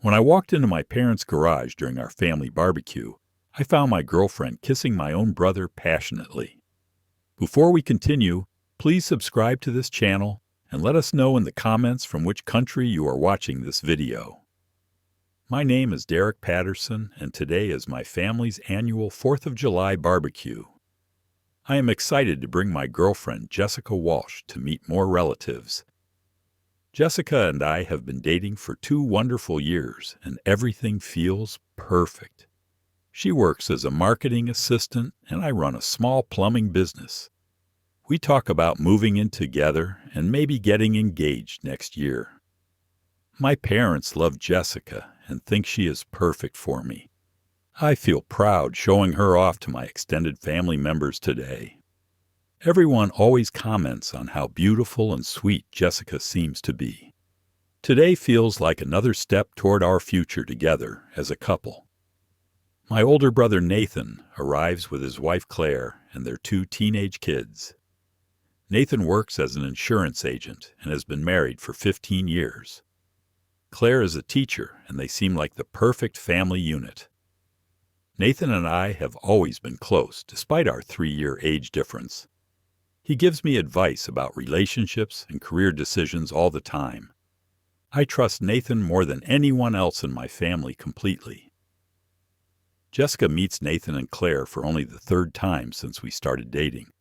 When I walked into my parents' garage during our family barbecue, I found my girlfriend kissing my own brother passionately. Before we continue, please subscribe to this channel and let us know in the comments from which country you are watching this video. My name is Derek Patterson, and today is my family's annual 4th of July barbecue. I am excited to bring my girlfriend Jessica Walsh to meet more relatives. Jessica and I have been dating for 2 wonderful years, and everything feels perfect. She works as a marketing assistant, and I run a small plumbing business. We talk about moving in together and maybe getting engaged next year. My parents love Jessica and think she is perfect for me. I feel proud showing her off to my extended family members today. Everyone always comments on how beautiful and sweet Jessica seems to be. Today feels like another step toward our future together as a couple. My older brother Nathan arrives with his wife Claire and their 2 teenage kids. Nathan works as an insurance agent and has been married for 15 years. Claire is a teacher, and they seem like the perfect family unit. Nathan and I have always been close, despite our 3-year age difference. He gives me advice about relationships and career decisions all the time. I trust Nathan more than anyone else in my family completely. Jessica meets Nathan and Claire for only the 3rd time since we started dating.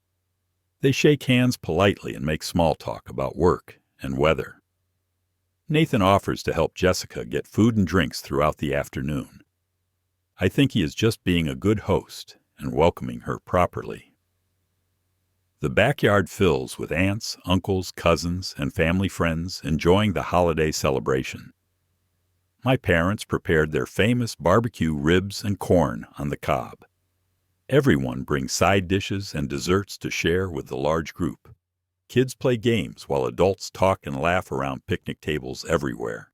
They shake hands politely and make small talk about work and weather. Nathan offers to help Jessica get food and drinks throughout the afternoon. I think he is just being a good host and welcoming her properly. The backyard fills with aunts, uncles, cousins, and family friends enjoying the holiday celebration. My parents prepared their famous barbecue ribs and corn on the cob. Everyone brings side dishes and desserts to share with the large group. Kids play games while adults talk and laugh around picnic tables everywhere.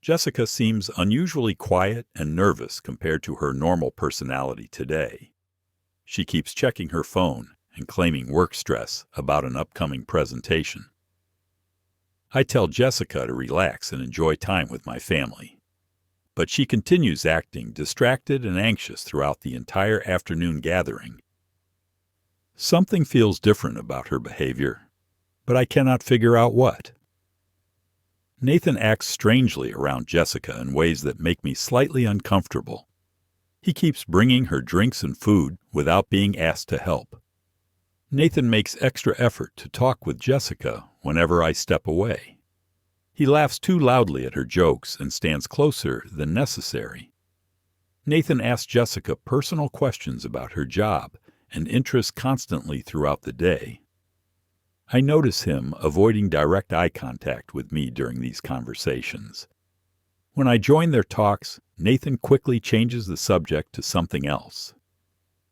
Jessica seems unusually quiet and nervous compared to her normal personality today. She keeps checking her phone and claiming work stress about an upcoming presentation. I tell Jessica to relax and enjoy time with my family. But she continues acting distracted and anxious throughout the entire afternoon gathering. Something feels different about her behavior, but I cannot figure out what. Nathan acts strangely around Jessica in ways that make me slightly uncomfortable. He keeps bringing her drinks and food without being asked to help. Nathan makes extra effort to talk with Jessica whenever I step away. He laughs too loudly at her jokes and stands closer than necessary. Nathan asks Jessica personal questions about her job and interests constantly throughout the day. I notice him avoiding direct eye contact with me during these conversations. When I join their talks, Nathan quickly changes the subject to something else.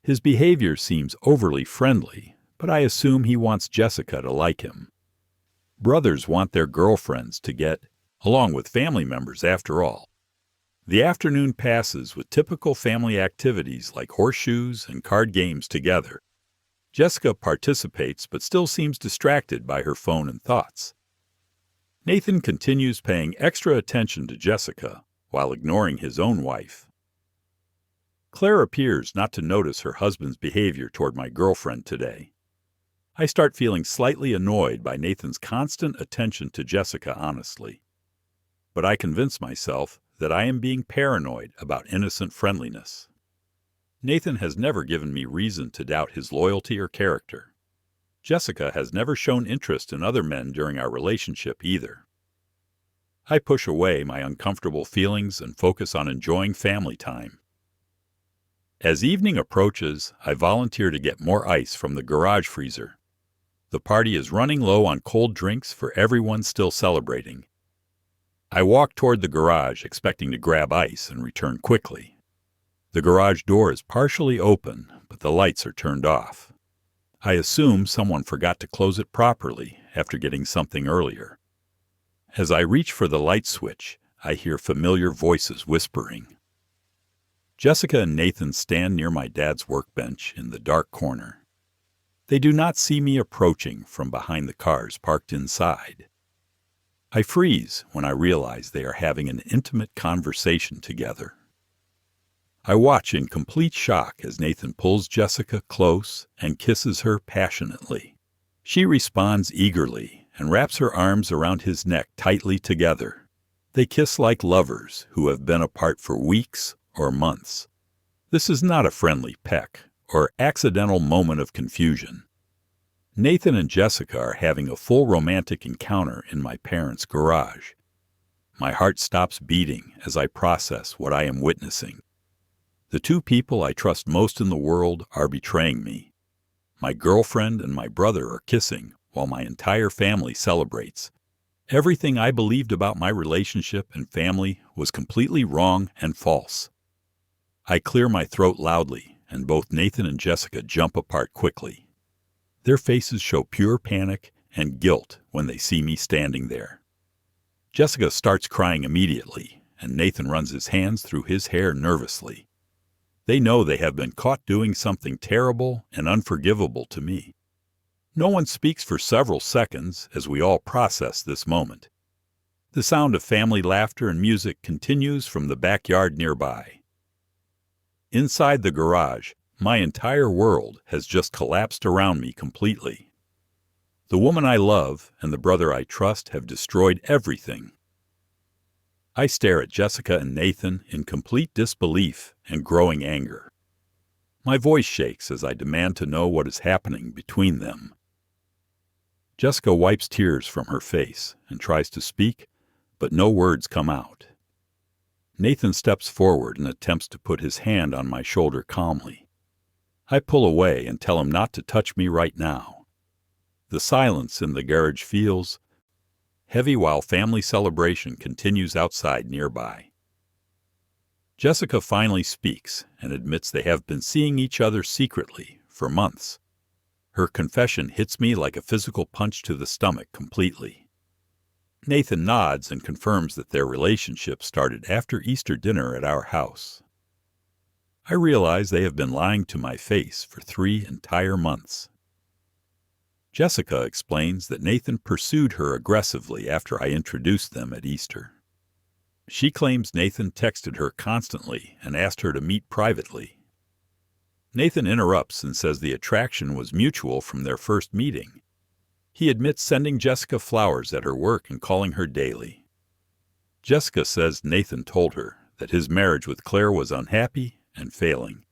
His behavior seems overly friendly, but I assume he wants Jessica to like him. Brothers want their girlfriends to get along with family members after all. The afternoon passes with typical family activities like horseshoes and card games together. Jessica participates but still seems distracted by her phone and thoughts. Nathan continues paying extra attention to Jessica while ignoring his own wife. Claire appears not to notice her husband's behavior toward my girlfriend today. I start feeling slightly annoyed by Nathan's constant attention to Jessica, honestly. But I convince myself that I am being paranoid about innocent friendliness. Nathan has never given me reason to doubt his loyalty or character. Jessica has never shown interest in other men during our relationship either. I push away my uncomfortable feelings and focus on enjoying family time. As evening approaches, I volunteer to get more ice from the garage freezer. The party is running low on cold drinks for everyone still celebrating. I walk toward the garage expecting to grab ice and return quickly. The garage door is partially open, but the lights are turned off. I assume someone forgot to close it properly after getting something earlier. As I reach for the light switch, I hear familiar voices whispering. Jessica and Nathan stand near my dad's workbench in the dark corner. They do not see me approaching from behind the cars parked inside. I freeze when I realize they are having an intimate conversation together. I watch in complete shock as Nathan pulls Jessica close and kisses her passionately. She responds eagerly and wraps her arms around his neck tightly together. They kiss like lovers who have been apart for weeks or months. This is not a friendly peck or accidental moment of confusion. Nathan and Jessica are having a full romantic encounter in my parents' garage. My heart stops beating as I process what I am witnessing. The two people I trust most in the world are betraying me. My girlfriend and my brother are kissing while my entire family celebrates. Everything I believed about my relationship and family was completely wrong and false. I clear my throat loudly, and both Nathan and Jessica jump apart quickly. Their faces show pure panic and guilt when they see me standing there. Jessica starts crying immediately, and Nathan runs his hands through his hair nervously. They know they have been caught doing something terrible and unforgivable to me. No one speaks for several seconds as we all process this moment. The sound of family laughter and music continues from the backyard nearby. Inside the garage, my entire world has just collapsed around me completely. The woman I love and the brother I trust have destroyed everything. I stare at Jessica and Nathan in complete disbelief and growing anger. My voice shakes as I demand to know what is happening between them. Jessica wipes tears from her face and tries to speak, but no words come out. Nathan steps forward and attempts to put his hand on my shoulder calmly. I pull away and tell him not to touch me right now. The silence in the garage feels heavy while family celebration continues outside nearby. Jessica finally speaks and admits they have been seeing each other secretly for months. Her confession hits me like a physical punch to the stomach completely. Nathan nods and confirms that their relationship started after Easter dinner at our house. I realize they have been lying to my face for 3 entire months. Jessica explains that Nathan pursued her aggressively after I introduced them at Easter. She claims Nathan texted her constantly and asked her to meet privately. Nathan interrupts and says the attraction was mutual from their first meeting. He admits sending Jessica flowers at her work and calling her daily. Jessica says Nathan told her that his marriage with Claire was unhappy and failing.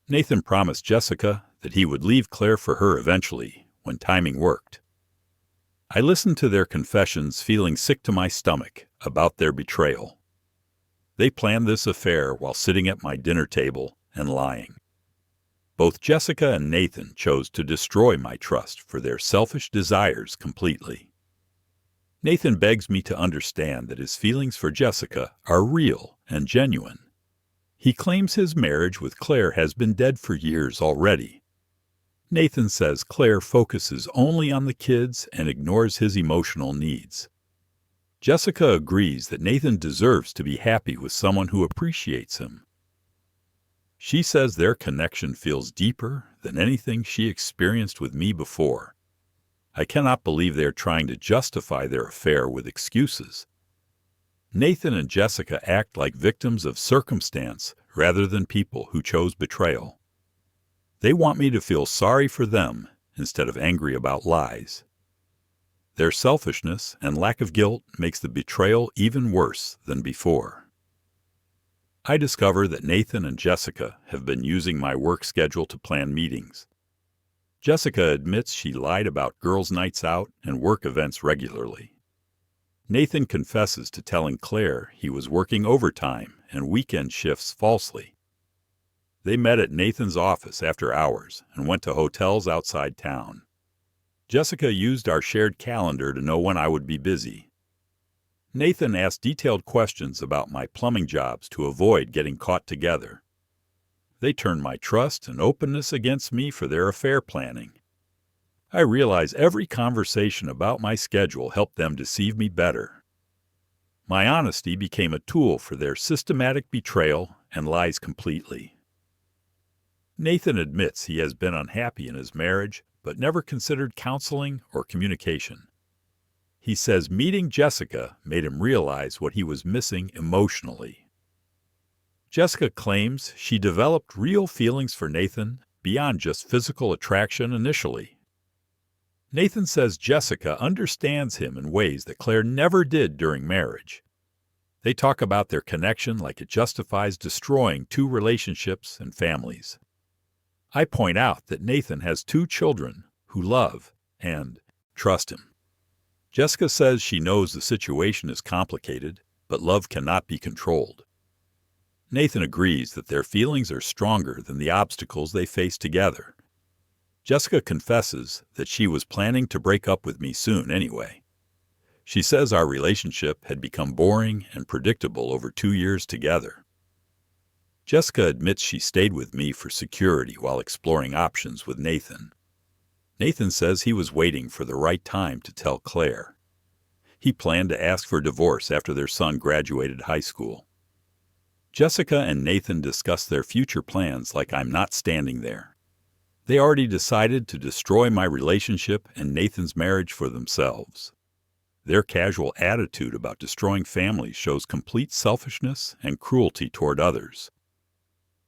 Nathan promised Jessica that he would leave Claire for her eventually, when timing worked. I listened to their confessions feeling sick to my stomach about their betrayal. They planned this affair while sitting at my dinner table and lying. Both Jessica and Nathan chose to destroy my trust for their selfish desires completely. Nathan begs me to understand that his feelings for Jessica are real and genuine. He claims his marriage with Claire has been dead for years already. Nathan says Claire focuses only on the kids and ignores his emotional needs. Jessica agrees that Nathan deserves to be happy with someone who appreciates him. She says their connection feels deeper than anything she experienced with me before. I cannot believe they are trying to justify their affair with excuses. Nathan and Jessica act like victims of circumstance rather than people who chose betrayal. They want me to feel sorry for them instead of angry about lies. Their selfishness and lack of guilt makes the betrayal even worse than before. I discover that Nathan and Jessica have been using my work schedule to plan meetings. Jessica admits she lied about girls' nights out and work events regularly. Nathan confesses to telling Claire he was working overtime and weekend shifts falsely. They met at Nathan's office after hours and went to hotels outside town. Jessica used our shared calendar to know when I would be busy. Nathan asked detailed questions about my plumbing jobs to avoid getting caught together. They turned my trust and openness against me for their affair planning. I realize every conversation about my schedule helped them deceive me better. My honesty became a tool for their systematic betrayal and lies completely. Nathan admits he has been unhappy in his marriage, but never considered counseling or communication. He says meeting Jessica made him realize what he was missing emotionally. Jessica claims she developed real feelings for Nathan beyond just physical attraction initially. Nathan says Jessica understands him in ways that Claire never did during marriage. They talk about their connection like it justifies destroying two relationships and families. I point out that Nathan has two children who love and trust him. Jessica says she knows the situation is complicated, but love cannot be controlled. Nathan agrees that their feelings are stronger than the obstacles they face together. Jessica confesses that she was planning to break up with me soon anyway. She says our relationship had become boring and predictable over 2 years together. Jessica admits she stayed with me for security while exploring options with Nathan. Nathan says he was waiting for the right time to tell Claire. He planned to ask for divorce after their son graduated high school. Jessica and Nathan discuss their future plans like I'm not standing there. They already decided to destroy my relationship and Nathan's marriage for themselves. Their casual attitude about destroying families shows complete selfishness and cruelty toward others.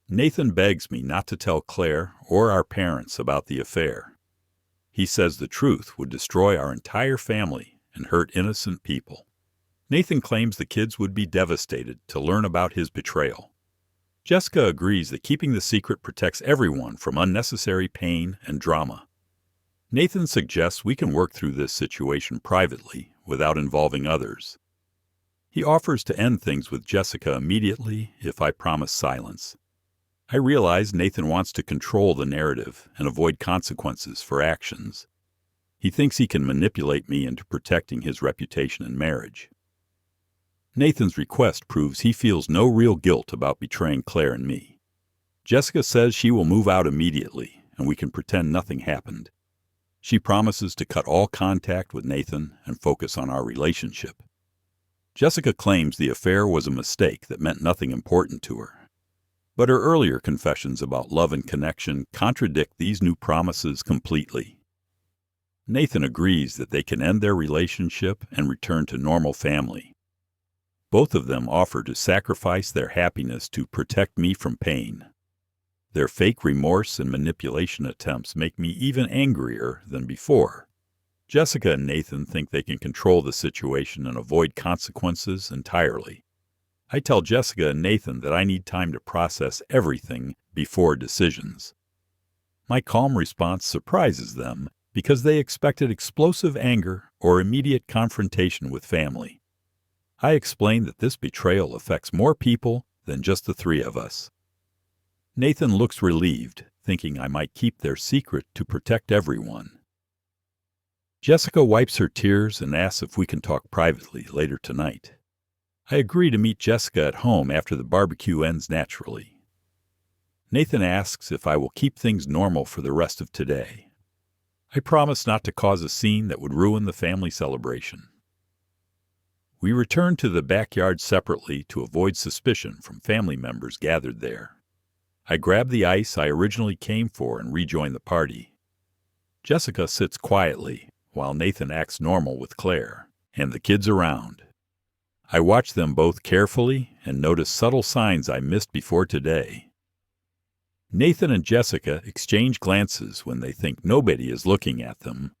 Nathan begs me not to tell Claire or our parents about the affair. He says the truth would destroy our entire family and hurt innocent people. Nathan claims the kids would be devastated to learn about his betrayal. Jessica agrees that keeping the secret protects everyone from unnecessary pain and drama. Nathan suggests we can work through this situation privately without involving others. He offers to end things with Jessica immediately if I promise silence. I realize Nathan wants to control the narrative and avoid consequences for actions. He thinks he can manipulate me into protecting his reputation in marriage. Nathan's request proves he feels no real guilt about betraying Claire and me. Jessica says she will move out immediately, and we can pretend nothing happened. She promises to cut all contact with Nathan and focus on our relationship. Jessica claims the affair was a mistake that meant nothing important to her. But her earlier confessions about love and connection contradict these new promises completely. Nathan agrees that they can end their relationship and return to normal family. Both of them offer to sacrifice their happiness to protect me from pain. Their fake remorse and manipulation attempts make me even angrier than before. Jessica and Nathan think they can control the situation and avoid consequences entirely. I tell Jessica and Nathan that I need time to process everything before decisions. My calm response surprises them because they expected explosive anger or immediate confrontation with family. I explain that this betrayal affects more people than just the three of us. Nathan looks relieved, thinking I might keep their secret to protect everyone. Jessica wipes her tears and asks if we can talk privately later tonight. I agree to meet Jessica at home after the barbecue ends naturally. Nathan asks if I will keep things normal for the rest of today. I promise not to cause a scene that would ruin the family celebration. We return to the backyard separately to avoid suspicion from family members gathered there. I grab the ice I originally came for and rejoin the party. Jessica sits quietly while Nathan acts normal with Claire and the kids around. I watch them both carefully and notice subtle signs I missed before today. Nathan and Jessica exchange glances when they think nobody is looking at them.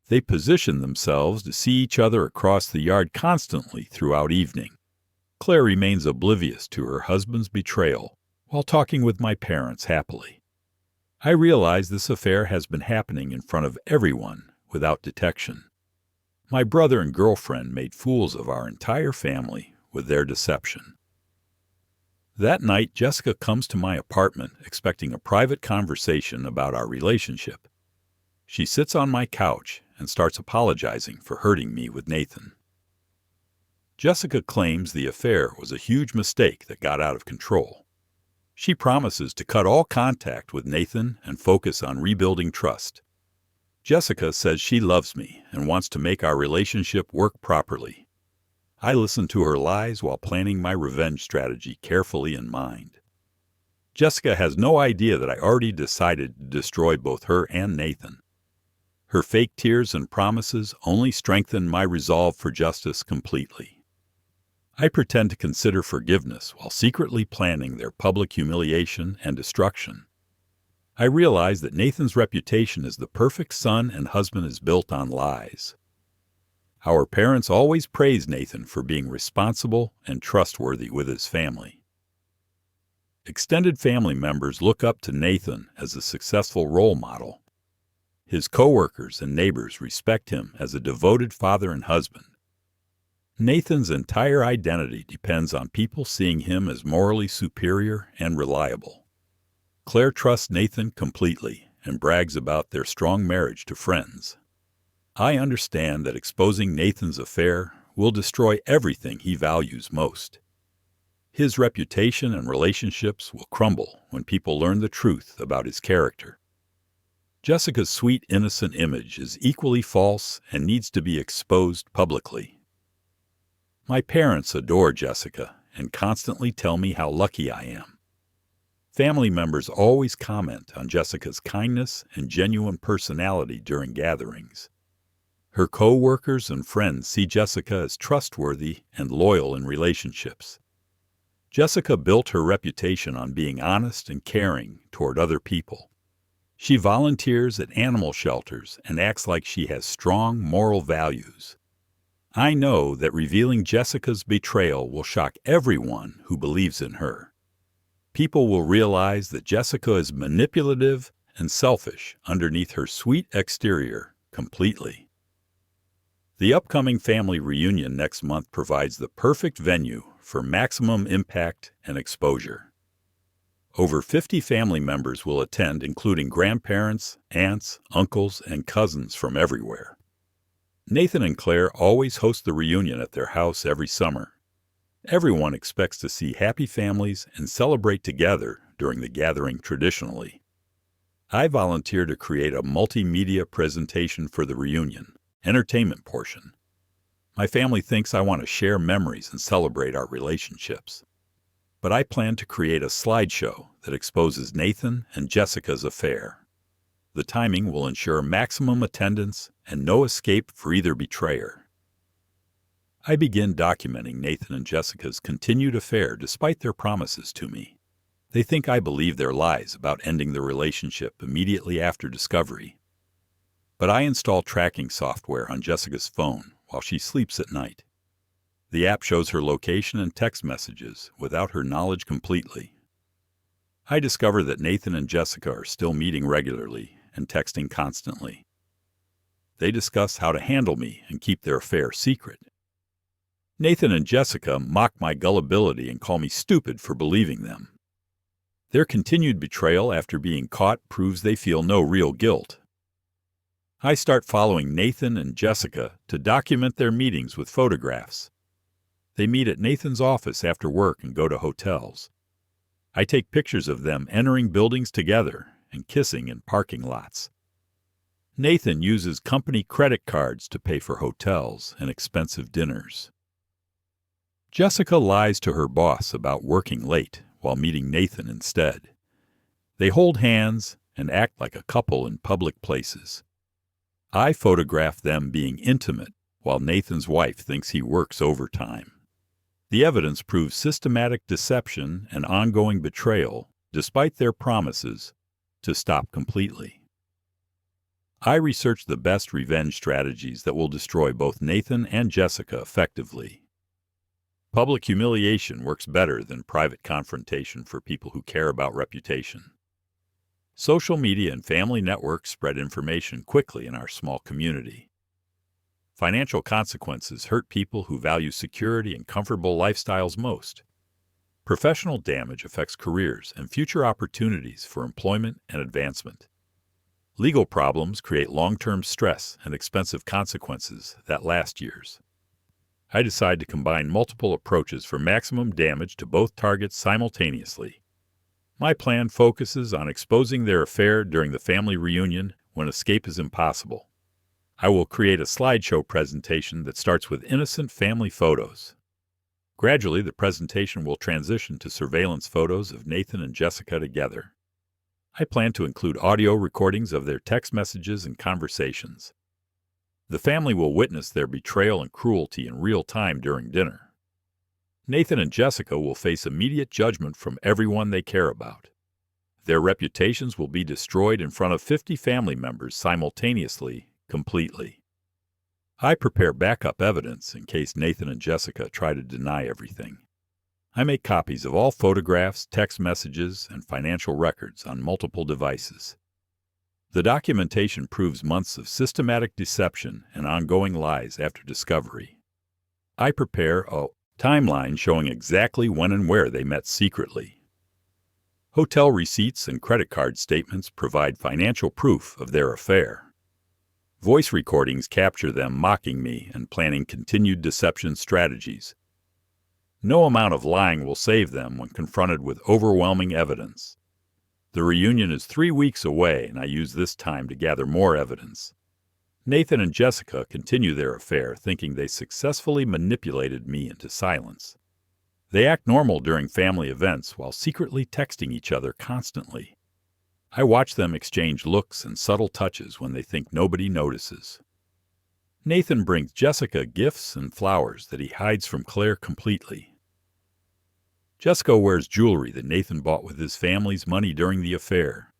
They position themselves to see each other across the yard constantly throughout evening. Claire remains oblivious to her husband's betrayal while talking with my parents happily. I realize this affair has been happening in front of everyone without detection. My brother and girlfriend made fools of our entire family with their deception. That night, Jessica comes to my apartment expecting a private conversation about our relationship. She sits on my couch and starts apologizing for hurting me with Nathan. Jessica claims the affair was a huge mistake that got out of control. She promises to cut all contact with Nathan and focus on rebuilding trust. Jessica says she loves me and wants to make our relationship work properly. I listen to her lies while planning my revenge strategy carefully in mind. Jessica has no idea that I already decided to destroy both her and Nathan. Her fake tears and promises only strengthen my resolve for justice completely. I pretend to consider forgiveness while secretly planning their public humiliation and destruction. I realize that Nathan's reputation as the perfect son and husband is built on lies. Our parents always praised Nathan for being responsible and trustworthy with his family. Extended family members look up to Nathan as a successful role model. His coworkers and neighbors respect him as a devoted father and husband. Nathan's entire identity depends on people seeing him as morally superior and reliable. Claire trusts Nathan completely and brags about their strong marriage to friends. I understand that exposing Nathan's affair will destroy everything he values most. His reputation and relationships will crumble when people learn the truth about his character. Jessica's sweet, innocent image is equally false and needs to be exposed publicly. My parents adore Jessica and constantly tell me how lucky I am. Family members always comment on Jessica's kindness and genuine personality during gatherings. Her co-workers and friends see Jessica as trustworthy and loyal in relationships. Jessica built her reputation on being honest and caring toward other people. She volunteers at animal shelters and acts like she has strong moral values. I know that revealing Jessica's betrayal will shock everyone who believes in her. People will realize that Jessica is manipulative and selfish underneath her sweet exterior completely. The upcoming family reunion next month provides the perfect venue for maximum impact and exposure. Over 50 family members will attend, including grandparents, aunts, uncles, and cousins from everywhere. Nathan and Claire always host the reunion at their house every summer. Everyone expects to see happy families and celebrate together during the gathering traditionally. I volunteer to create a multimedia presentation for the reunion, entertainment portion. My family thinks I want to share memories and celebrate our relationships. But I plan to create a slideshow that exposes Nathan and Jessica's affair. The timing will ensure maximum attendance and no escape for either betrayer. I begin documenting Nathan and Jessica's continued affair despite their promises to me. They think I believe their lies about ending the relationship immediately after discovery. But I install tracking software on Jessica's phone while she sleeps at night. The app shows her location and text messages without her knowledge completely. I discover that Nathan and Jessica are still meeting regularly and texting constantly. They discuss how to handle me and keep their affair secret. Nathan and Jessica mock my gullibility and call me stupid for believing them. Their continued betrayal after being caught proves they feel no real guilt. I start following Nathan and Jessica to document their meetings with photographs. They meet at Nathan's office after work and go to hotels. I take pictures of them entering buildings together and kissing in parking lots. Nathan uses company credit cards to pay for hotels and expensive dinners. Jessica lies to her boss about working late while meeting Nathan instead. They hold hands and act like a couple in public places. I photograph them being intimate while Nathan's wife thinks he works overtime. The evidence proves systematic deception and ongoing betrayal, despite their promises to stop completely. I research the best revenge strategies that will destroy both Nathan and Jessica effectively. Public humiliation works better than private confrontation for people who care about reputation. Social media and family networks spread information quickly in our small community. Financial consequences hurt people who value security and comfortable lifestyles most. Professional damage affects careers and future opportunities for employment and advancement. Legal problems create long-term stress and expensive consequences that last years. I decide to combine multiple approaches for maximum damage to both targets simultaneously. My plan focuses on exposing their affair during the family reunion when escape is impossible. I will create a slideshow presentation that starts with innocent family photos. Gradually, the presentation will transition to surveillance photos of Nathan and Jessica together. I plan to include audio recordings of their text messages and conversations. The family will witness their betrayal and cruelty in real time during dinner. Nathan and Jessica will face immediate judgment from everyone they care about. Their reputations will be destroyed in front of 50 family members simultaneously, completely. I prepare backup evidence in case Nathan and Jessica try to deny everything. I make copies of all photographs, text messages, and financial records on multiple devices. The documentation proves months of systematic deception and ongoing lies after discovery. I prepare a timeline showing exactly when and where they met secretly. Hotel receipts and credit card statements provide financial proof of their affair. Voice recordings capture them mocking me and planning continued deception strategies. No amount of lying will save them when confronted with overwhelming evidence. The reunion is 3 weeks away, and I use this time to gather more evidence. Nathan and Jessica continue their affair, thinking they successfully manipulated me into silence. They act normal during family events while secretly texting each other constantly. I watch them exchange looks and subtle touches when they think nobody notices. Nathan brings Jessica gifts and flowers that he hides from Claire completely. Jessica wears jewelry that Nathan bought with his family's money during the affair.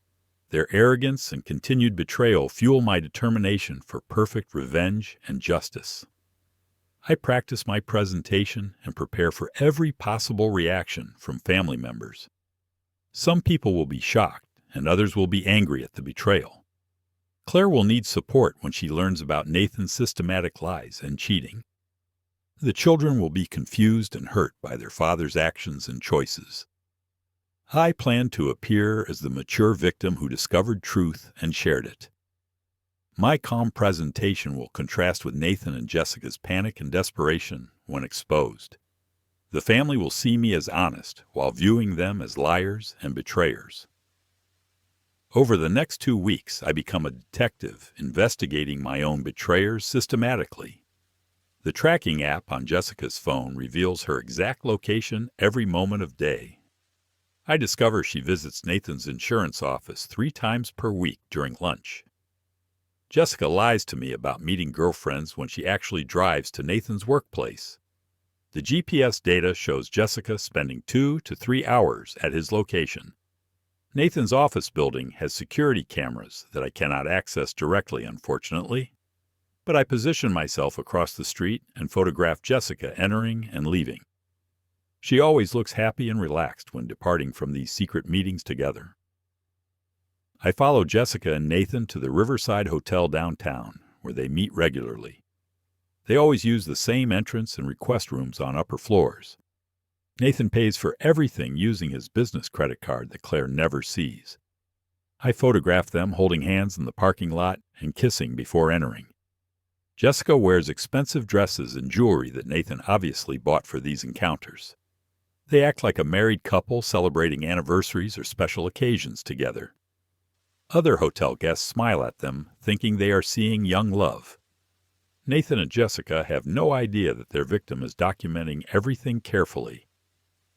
Their arrogance and continued betrayal fuel my determination for perfect revenge and justice. I practice my presentation and prepare for every possible reaction from family members. Some people will be shocked, and others will be angry at the betrayal. Claire will need support when she learns about Nathan's systematic lies and cheating. The children will be confused and hurt by their father's actions and choices. I plan to appear as the mature victim who discovered truth and shared it. My calm presentation will contrast with Nathan and Jessica's panic and desperation when exposed. The family will see me as honest while viewing them as liars and betrayers. Over the next 2 weeks, I become a detective investigating my own betrayers systematically. The tracking app on Jessica's phone reveals her exact location every moment of day. I discover she visits Nathan's insurance office 3 times per week during lunch. Jessica lies to me about meeting girlfriends when she actually drives to Nathan's workplace. The GPS data shows Jessica spending 2 to 3 hours at his location. Nathan's office building has security cameras that I cannot access directly, unfortunately. But I position myself across the street and photograph Jessica entering and leaving. She always looks happy and relaxed when departing from these secret meetings together. I follow Jessica and Nathan to the Riverside Hotel downtown, where they meet regularly. They always use the same entrance and request rooms on upper floors. Nathan pays for everything using his business credit card that Claire never sees. I photograph them holding hands in the parking lot and kissing before entering. Jessica wears expensive dresses and jewelry that Nathan obviously bought for these encounters. They act like a married couple celebrating anniversaries or special occasions together. Other hotel guests smile at them, thinking they are seeing young love. Nathan and Jessica have no idea that their victim is documenting everything carefully.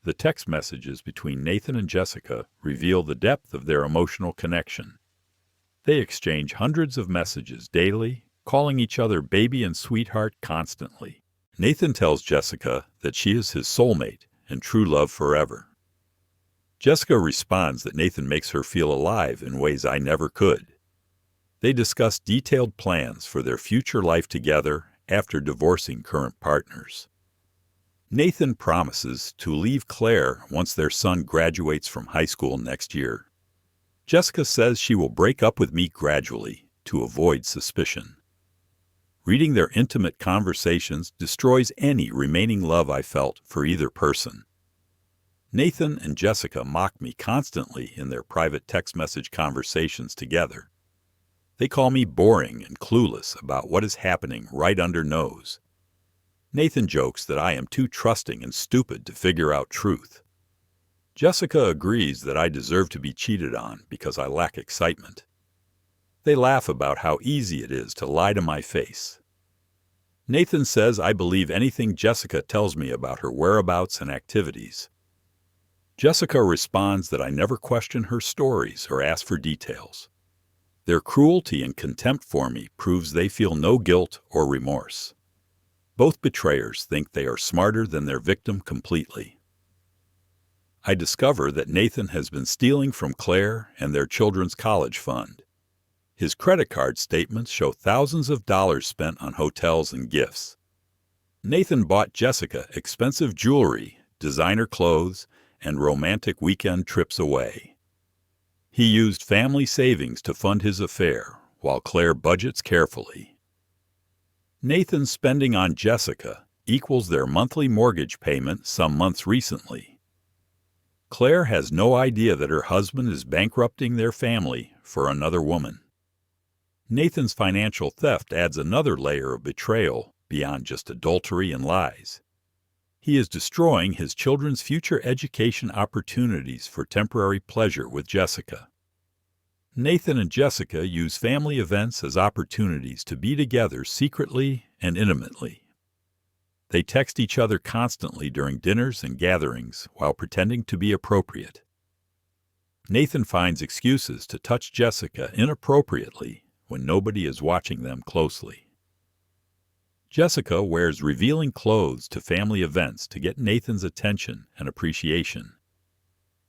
The text messages between Nathan and Jessica reveal the depth of their emotional connection. They exchange hundreds of messages daily, calling each other baby and sweetheart constantly. Nathan tells Jessica that she is his soulmate and true love forever. Jessica responds that Nathan makes her feel alive in ways I never could. They discuss detailed plans for their future life together after divorcing current partners. Nathan promises to leave Claire once their son graduates from high school next year. Jessica says she will break up with me gradually to avoid suspicion. Reading their intimate conversations destroys any remaining love I felt for either person. Nathan and Jessica mock me constantly in their private text message conversations together. They call me boring and clueless about what is happening right under nose. Nathan jokes that I am too trusting and stupid to figure out truth. Jessica agrees that I deserve to be cheated on because I lack excitement. They laugh about how easy it is to lie to my face. Nathan says I believe anything Jessica tells me about her whereabouts and activities. Jessica responds that I never question her stories or ask for details. Their cruelty and contempt for me proves they feel no guilt or remorse. Both betrayers think they are smarter than their victim completely. I discover that Nathan has been stealing from Claire and their children's college fund. His credit card statements show thousands of dollars spent on hotels and gifts. Nathan bought Jessica expensive jewelry, designer clothes, and romantic weekend trips away. He used family savings to fund his affair, while Claire budgets carefully. Nathan's spending on Jessica equals their monthly mortgage payment some months recently. Claire has no idea that her husband is bankrupting their family for another woman. Nathan's financial theft adds another layer of betrayal beyond just adultery and lies. He is destroying his children's future education opportunities for temporary pleasure with Jessica. Nathan and Jessica use family events as opportunities to be together secretly and intimately. They text each other constantly during dinners and gatherings while pretending to be appropriate. Nathan finds excuses to touch Jessica inappropriately when nobody is watching them closely. Jessica wears revealing clothes to family events to get Nathan's attention and appreciation.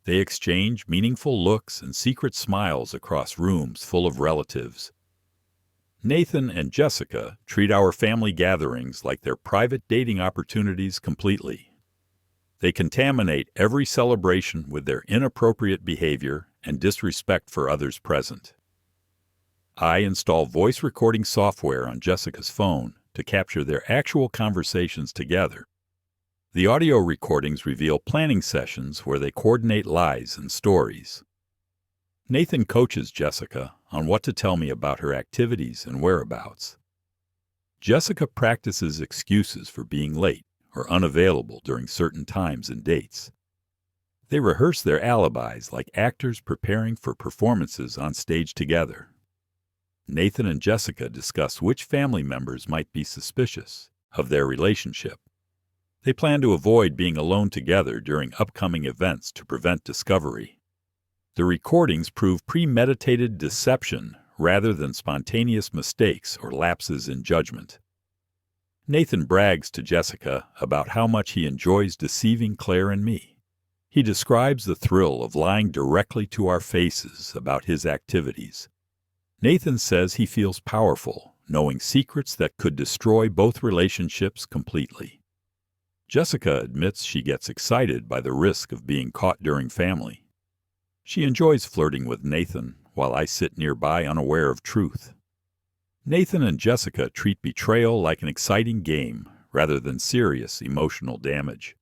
They exchange meaningful looks and secret smiles across rooms full of relatives. Nathan and Jessica treat our family gatherings like their private dating opportunities completely. They contaminate every celebration with their inappropriate behavior and disrespect for others present. I install voice recording software on Jessica's phone to capture their actual conversations together. The audio recordings reveal planning sessions where they coordinate lies and stories. Nathan coaches Jessica on what to tell me about her activities and whereabouts. Jessica practices excuses for being late or unavailable during certain times and dates. They rehearse their alibis like actors preparing for performances on stage together. Nathan and Jessica discuss which family members might be suspicious of their relationship. They plan to avoid being alone together during upcoming events to prevent discovery. The recordings prove premeditated deception rather than spontaneous mistakes or lapses in judgment. Nathan brags to Jessica about how much he enjoys deceiving Claire and me. He describes the thrill of lying directly to our faces about his activities. Nathan says he feels powerful, knowing secrets that could destroy both relationships completely. Jessica admits she gets excited by the risk of being caught during family. She enjoys flirting with Nathan while I sit nearby unaware of truth. Nathan and Jessica treat betrayal like an exciting game rather than serious emotional damage.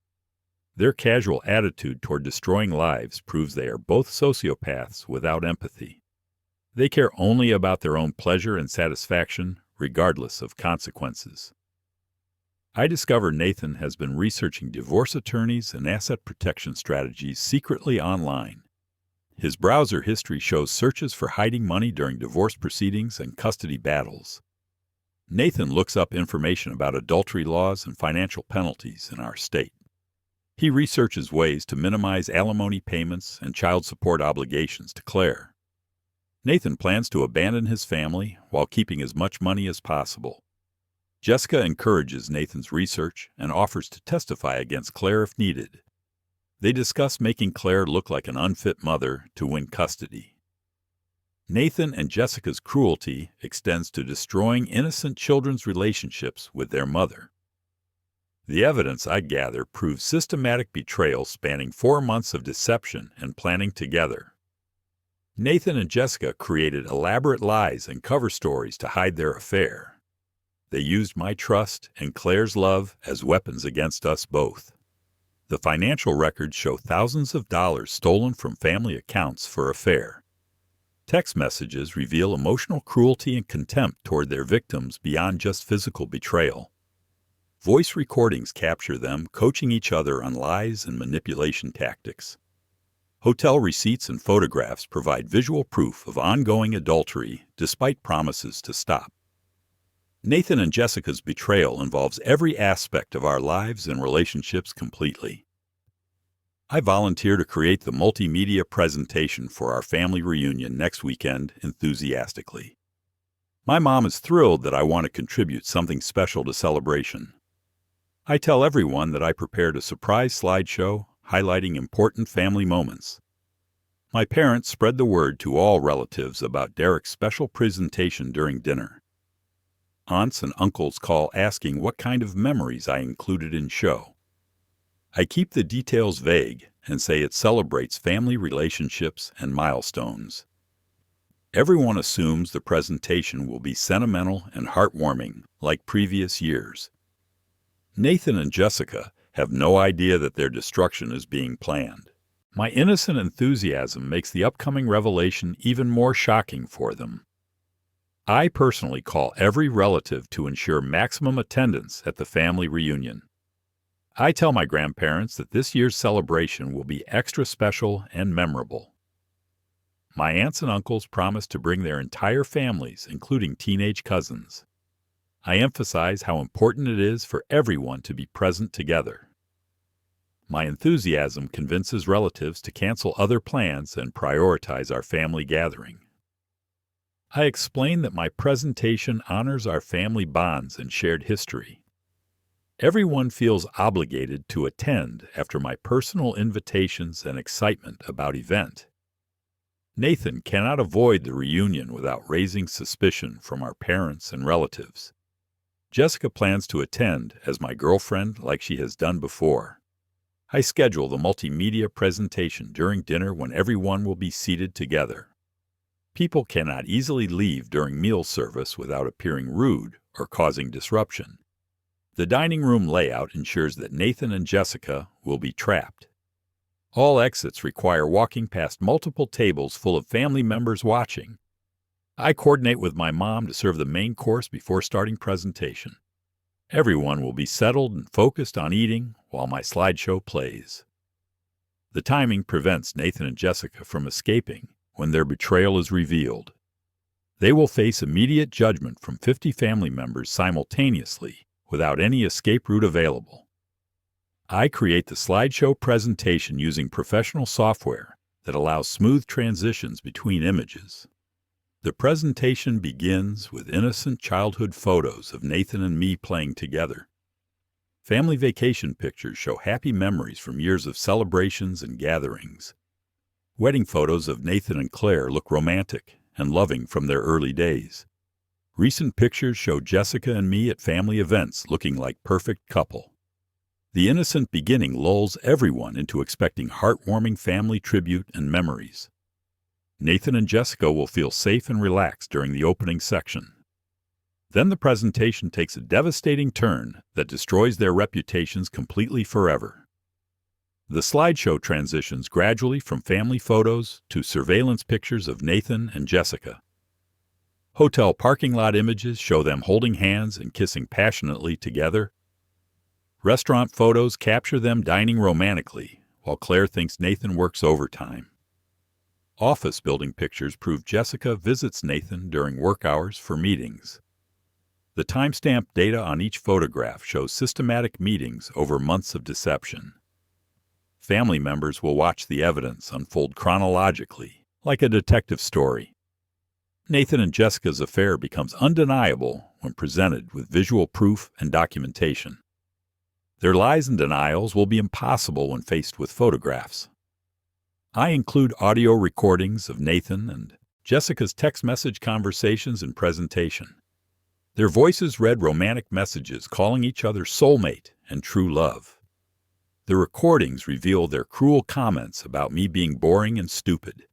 Their casual attitude toward destroying lives proves they are both sociopaths without empathy. They care only about their own pleasure and satisfaction, regardless of consequences. I discover Nathan has been researching divorce attorneys and asset protection strategies secretly online. His browser history shows searches for hiding money during divorce proceedings and custody battles. Nathan looks up information about adultery laws and financial penalties in our state. He researches ways to minimize alimony payments and child support obligations to Claire. Nathan plans to abandon his family while keeping as much money as possible. Jessica encourages Nathan's research and offers to testify against Claire if needed. They discuss making Claire look like an unfit mother to win custody. Nathan and Jessica's cruelty extends to destroying innocent children's relationships with their mother. The evidence I gather proves systematic betrayal spanning 4 months of deception and planning together. Nathan and Jessica created elaborate lies and cover stories to hide their affair. They used my trust and Claire's love as weapons against us both. The financial records show thousands of dollars stolen from family accounts for affair. Text messages reveal emotional cruelty and contempt toward their victims beyond just physical betrayal. Voice recordings capture them coaching each other on lies and manipulation tactics. Hotel receipts and photographs provide visual proof of ongoing adultery despite promises to stop. Nathan and Jessica's betrayal involves every aspect of our lives and relationships completely. I volunteer to create the multimedia presentation for our family reunion next weekend enthusiastically. My mom is thrilled that I want to contribute something special to celebration. I tell everyone that I prepared a surprise slideshow highlighting important family moments. My parents spread the word to all relatives about Derek's special presentation during dinner. Aunts and uncles call asking what kind of memories I included in show. I keep the details vague and say it celebrates family relationships and milestones. Everyone assumes the presentation will be sentimental and heartwarming like previous years. Nathan and Jessica have no idea that their destruction is being planned. My innocent enthusiasm makes the upcoming revelation even more shocking for them. I personally call every relative to ensure maximum attendance at the family reunion. I tell my grandparents that this year's celebration will be extra special and memorable. My aunts and uncles promise to bring their entire families, including teenage cousins. I emphasize how important it is for everyone to be present together. My enthusiasm convinces relatives to cancel other plans and prioritize our family gathering. I explain that my presentation honors our family bonds and shared history. Everyone feels obligated to attend after my personal invitations and excitement about event. Nathan cannot avoid the reunion without raising suspicion from our parents and relatives. Jessica plans to attend as my girlfriend like she has done before. I schedule the multimedia presentation during dinner when everyone will be seated together. People cannot easily leave during meal service without appearing rude or causing disruption. The dining room layout ensures that Nathan and Jessica will be trapped. All exits require walking past multiple tables full of family members watching. I coordinate with my mom to serve the main course before starting presentation. Everyone will be settled and focused on eating while my slideshow plays. The timing prevents Nathan and Jessica from escaping when their betrayal is revealed. They will face immediate judgment from 50 family members simultaneously without any escape route available. I create the slideshow presentation using professional software that allows smooth transitions between images. The presentation begins with innocent childhood photos of Nathan and me playing together. Family vacation pictures show happy memories from years of celebrations and gatherings. Wedding photos of Nathan and Claire look romantic and loving from their early days. Recent pictures show Jessica and me at family events looking like perfect couple. The innocent beginning lulls everyone into expecting heartwarming family tribute and memories. Nathan and Jessica will feel safe and relaxed during the opening section. Then the presentation takes a devastating turn that destroys their reputations completely forever. The slideshow transitions gradually from family photos to surveillance pictures of Nathan and Jessica. Hotel parking lot images show them holding hands and kissing passionately together. Restaurant photos capture them dining romantically, while Claire thinks Nathan works overtime. Office building pictures prove Jessica visits Nathan during work hours for meetings. The timestamp data on each photograph shows systematic meetings over months of deception. Family members will watch the evidence unfold chronologically, like a detective story. Nathan and Jessica's affair becomes undeniable when presented with visual proof and documentation. Their lies and denials will be impossible when faced with photographs. I include audio recordings of Nathan and Jessica's text message conversations and presentation. Their voices read romantic messages calling each other soulmate and true love. The recordings reveal their cruel comments about me being boring and stupid.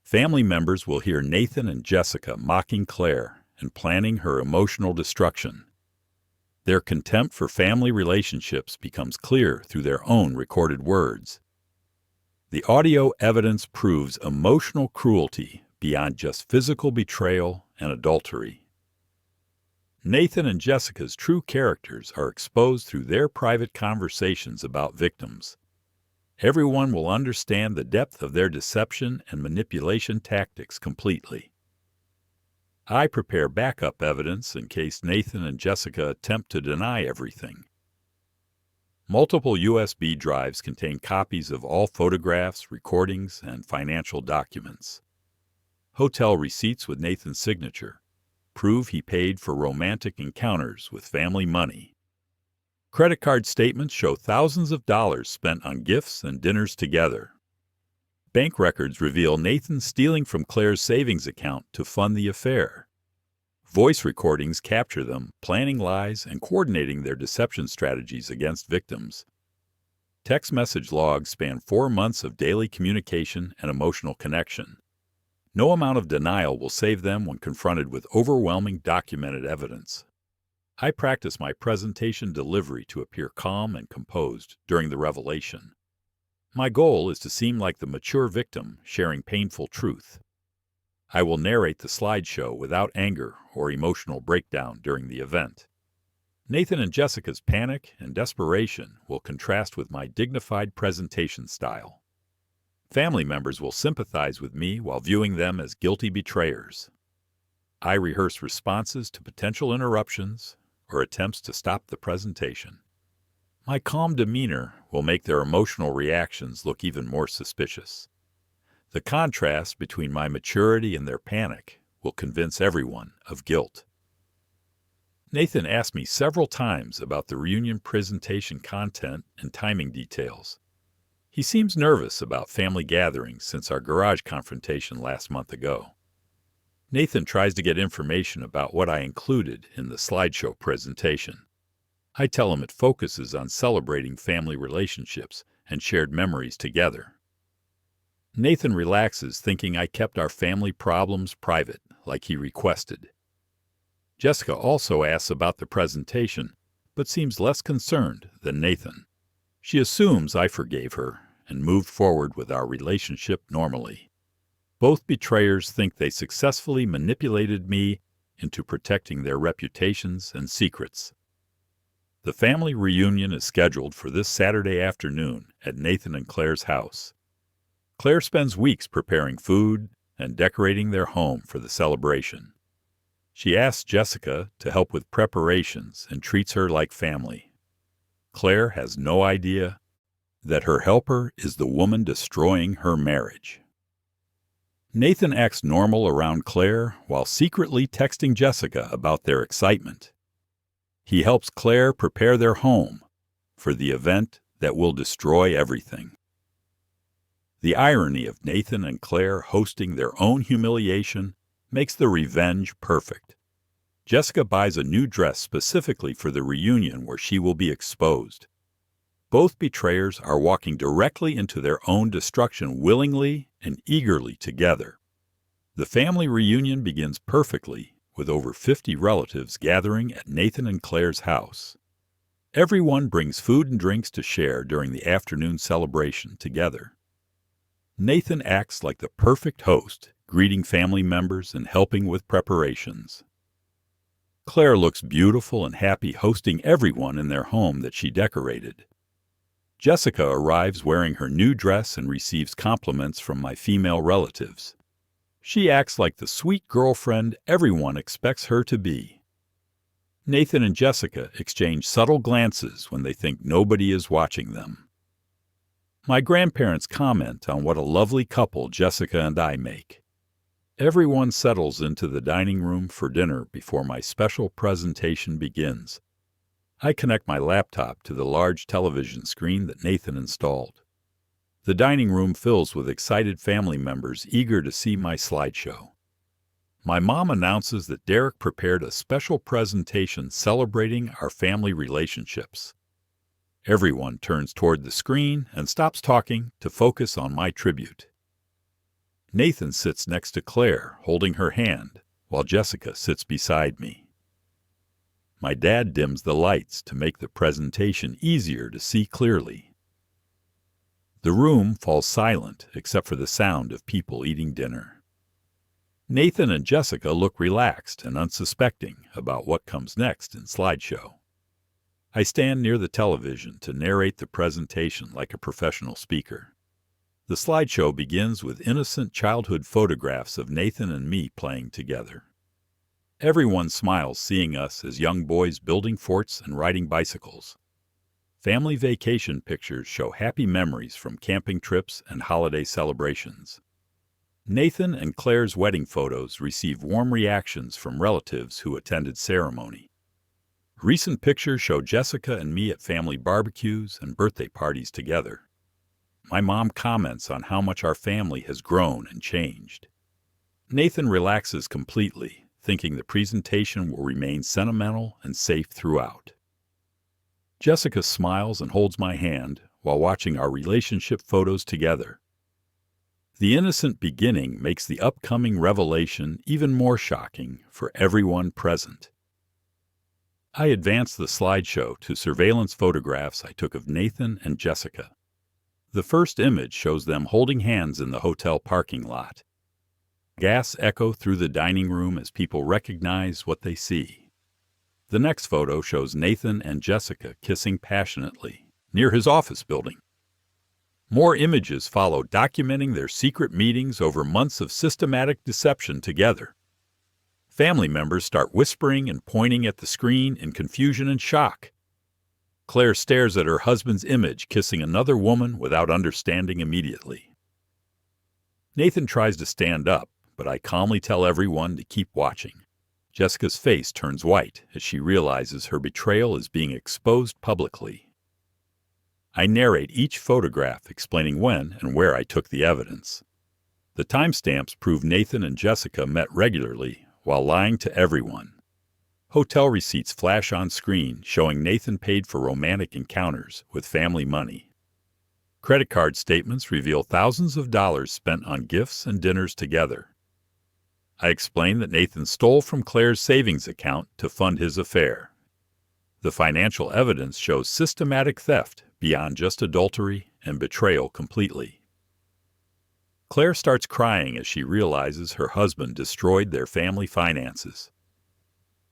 Family members will hear Nathan and Jessica mocking Claire and planning her emotional destruction. Their contempt for family relationships becomes clear through their own recorded words. The audio evidence proves emotional cruelty beyond just physical betrayal and adultery. Nathan and Jessica's true characters are exposed through their private conversations about victims. Everyone will understand the depth of their deception and manipulation tactics completely. I prepare backup evidence in case Nathan and Jessica attempt to deny everything. Multiple USB drives contain copies of all photographs, recordings, and financial documents. Hotel receipts with Nathan's signature prove he paid for romantic encounters with family money. Credit card statements show thousands of dollars spent on gifts and dinners together. Bank records reveal Nathan stealing from Claire's savings account to fund the affair. Voice recordings capture them planning lies and coordinating their deception strategies against victims. Text message logs span 4 months of daily communication and emotional connection. No amount of denial will save them when confronted with overwhelming documented evidence. I practice my presentation delivery to appear calm and composed during the revelation. My goal is to seem like the mature victim sharing painful truth. I will narrate the slideshow without anger or emotional breakdown during the event. Nathan and Jessica's panic and desperation will contrast with my dignified presentation style. Family members will sympathize with me while viewing them as guilty betrayers. I rehearse responses to potential interruptions or attempts to stop the presentation. My calm demeanor will make their emotional reactions look even more suspicious. The contrast between my maturity and their panic will convince everyone of guilt. Nathan asked me several times about the reunion presentation content and timing details. He seems nervous about family gatherings since our garage confrontation last month ago. Nathan tries to get information about what I included in the slideshow presentation. I tell him it focuses on celebrating family relationships and shared memories together. Nathan relaxes, thinking I kept our family problems private, like he requested. Jessica also asks about the presentation, but seems less concerned than Nathan. She assumes I forgave her and moved forward with our relationship normally. Both betrayers think they successfully manipulated me into protecting their reputations and secrets. The family reunion is scheduled for this Saturday afternoon at Nathan and Claire's house. Claire spends weeks preparing food and decorating their home for the celebration. She asks Jessica to help with preparations and treats her like family. Claire has no idea that her helper is the woman destroying her marriage. Nathan acts normal around Claire while secretly texting Jessica about their excitement. He helps Claire prepare their home for the event that will destroy everything. The irony of Nathan and Claire hosting their own humiliation makes the revenge perfect. Jessica buys a new dress specifically for the reunion where she will be exposed. Both betrayers are walking directly into their own destruction willingly and eagerly together. The family reunion begins perfectly with over 50 relatives gathering at Nathan and Claire's house. Everyone brings food and drinks to share during the afternoon celebration together. Nathan acts like the perfect host, greeting family members and helping with preparations. Claire looks beautiful and happy hosting everyone in their home that she decorated. Jessica arrives wearing her new dress and receives compliments from my female relatives. She acts like the sweet girlfriend everyone expects her to be. Nathan and Jessica exchange subtle glances when they think nobody is watching them. My grandparents comment on what a lovely couple Jessica and I make. Everyone settles into the dining room for dinner before my special presentation begins. I connect my laptop to the large television screen that Nathan installed. The dining room fills with excited family members eager to see my slideshow. My mom announces that Derek prepared a special presentation celebrating our family relationships. Everyone turns toward the screen and stops talking to focus on my tribute. Nathan sits next to Claire, holding her hand, while Jessica sits beside me. My dad dims the lights to make the presentation easier to see clearly. The room falls silent except for the sound of people eating dinner. Nathan and Jessica look relaxed and unsuspecting about what comes next in slideshow. I stand near the television to narrate the presentation like a professional speaker. The slideshow begins with innocent childhood photographs of Nathan and me playing together. Everyone smiles seeing us as young boys building forts and riding bicycles. Family vacation pictures show happy memories from camping trips and holiday celebrations. Nathan and Claire's wedding photos receive warm reactions from relatives who attended ceremony. Recent pictures show Jessica and me at family barbecues and birthday parties together. My mom comments on how much our family has grown and changed. Nathan relaxes completely, thinking the presentation will remain sentimental and safe throughout. Jessica smiles and holds my hand while watching our relationship photos together. The innocent beginning makes the upcoming revelation even more shocking for everyone present. I advance the slideshow to surveillance photographs I took of Nathan and Jessica. The first image shows them holding hands in the hotel parking lot. Gasps echo through the dining room as people recognize what they see. The next photo shows Nathan and Jessica kissing passionately near his office building. More images follow, documenting their secret meetings over months of systematic deception together. Family members start whispering and pointing at the screen in confusion and shock. Claire stares at her husband's image kissing another woman without understanding immediately. Nathan tries to stand up, but I calmly tell everyone to keep watching. Jessica's face turns white as she realizes her betrayal is being exposed publicly. I narrate each photograph, explaining when and where I took the evidence. The timestamps prove Nathan and Jessica met regularly while lying to everyone. Hotel receipts flash on screen, showing Nathan paid for romantic encounters with family money. Credit card statements reveal thousands of dollars spent on gifts and dinners together. I explain that Nathan stole from Claire's savings account to fund his affair. The financial evidence shows systematic theft beyond just adultery and betrayal completely. Claire starts crying as she realizes her husband destroyed their family finances.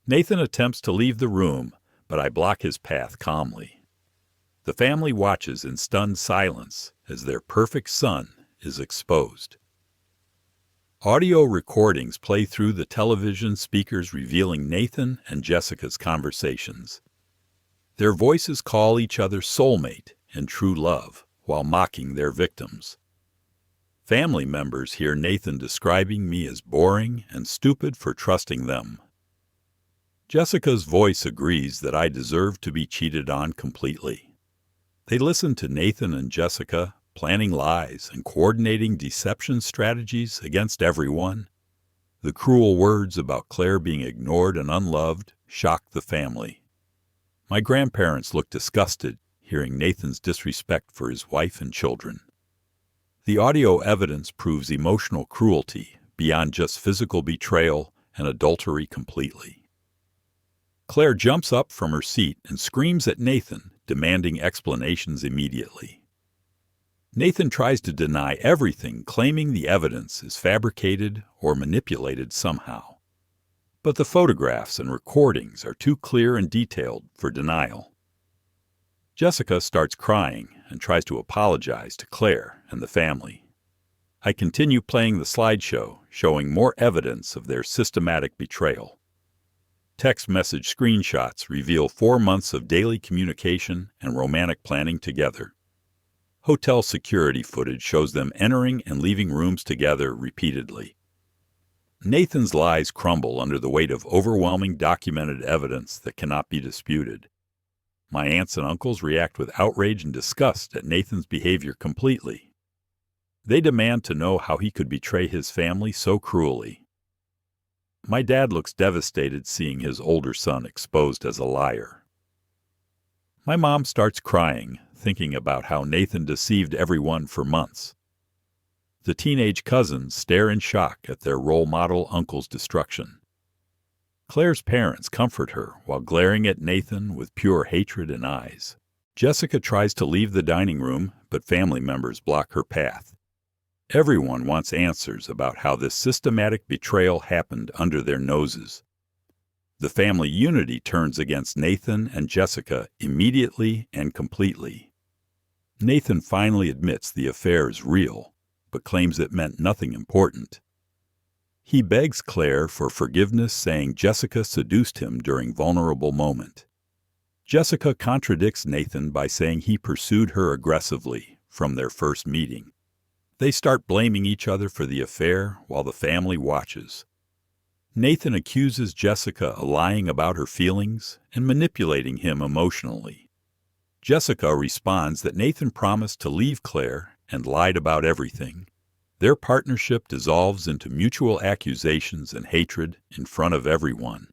Nathan attempts to leave the room, but I block his path calmly. The family watches in stunned silence as their perfect son is exposed. Audio recordings play through the television speakers, revealing Nathan and Jessica's conversations. Their voices call each other soulmate and true love while mocking their victims. Family members hear Nathan describing me as boring and stupid for trusting them. Jessica's voice agrees that I deserve to be cheated on completely. They listen to Nathan and Jessica, planning lies and coordinating deception strategies against everyone. The cruel words about Claire being ignored and unloved shock the family. My grandparents look disgusted, hearing Nathan's disrespect for his wife and children. The audio evidence proves emotional cruelty beyond just physical betrayal and adultery completely. Claire jumps up from her seat and screams at Nathan, demanding explanations immediately. Nathan tries to deny everything, claiming the evidence is fabricated or manipulated somehow. But the photographs and recordings are too clear and detailed for denial. Jessica starts crying and tries to apologize to Claire and the family. I continue playing the slideshow, showing more evidence of their systematic betrayal. Text message screenshots reveal 4 months of daily communication and romantic planning together. Hotel security footage shows them entering and leaving rooms together repeatedly. Nathan's lies crumble under the weight of overwhelming documented evidence that cannot be disputed. My aunts and uncles react with outrage and disgust at Nathan's behavior completely. They demand to know how he could betray his family so cruelly. My dad looks devastated seeing his older son exposed as a liar. My mom starts crying, thinking about how Nathan deceived everyone for months. The teenage cousins stare in shock at their role model uncle's destruction. Claire's parents comfort her while glaring at Nathan with pure hatred in eyes. Jessica tries to leave the dining room, but family members block her path. Everyone wants answers about how this systematic betrayal happened under their noses. The family unity turns against Nathan and Jessica immediately and completely. Nathan finally admits the affair is real, but claims it meant nothing important. He begs Claire for forgiveness, saying Jessica seduced him during vulnerable moment. Jessica contradicts Nathan by saying he pursued her aggressively from their first meeting. They start blaming each other for the affair while the family watches. Nathan accuses Jessica of lying about her feelings and manipulating him emotionally. Jessica responds that Nathan promised to leave Claire and lied about everything. Their partnership dissolves into mutual accusations and hatred in front of everyone.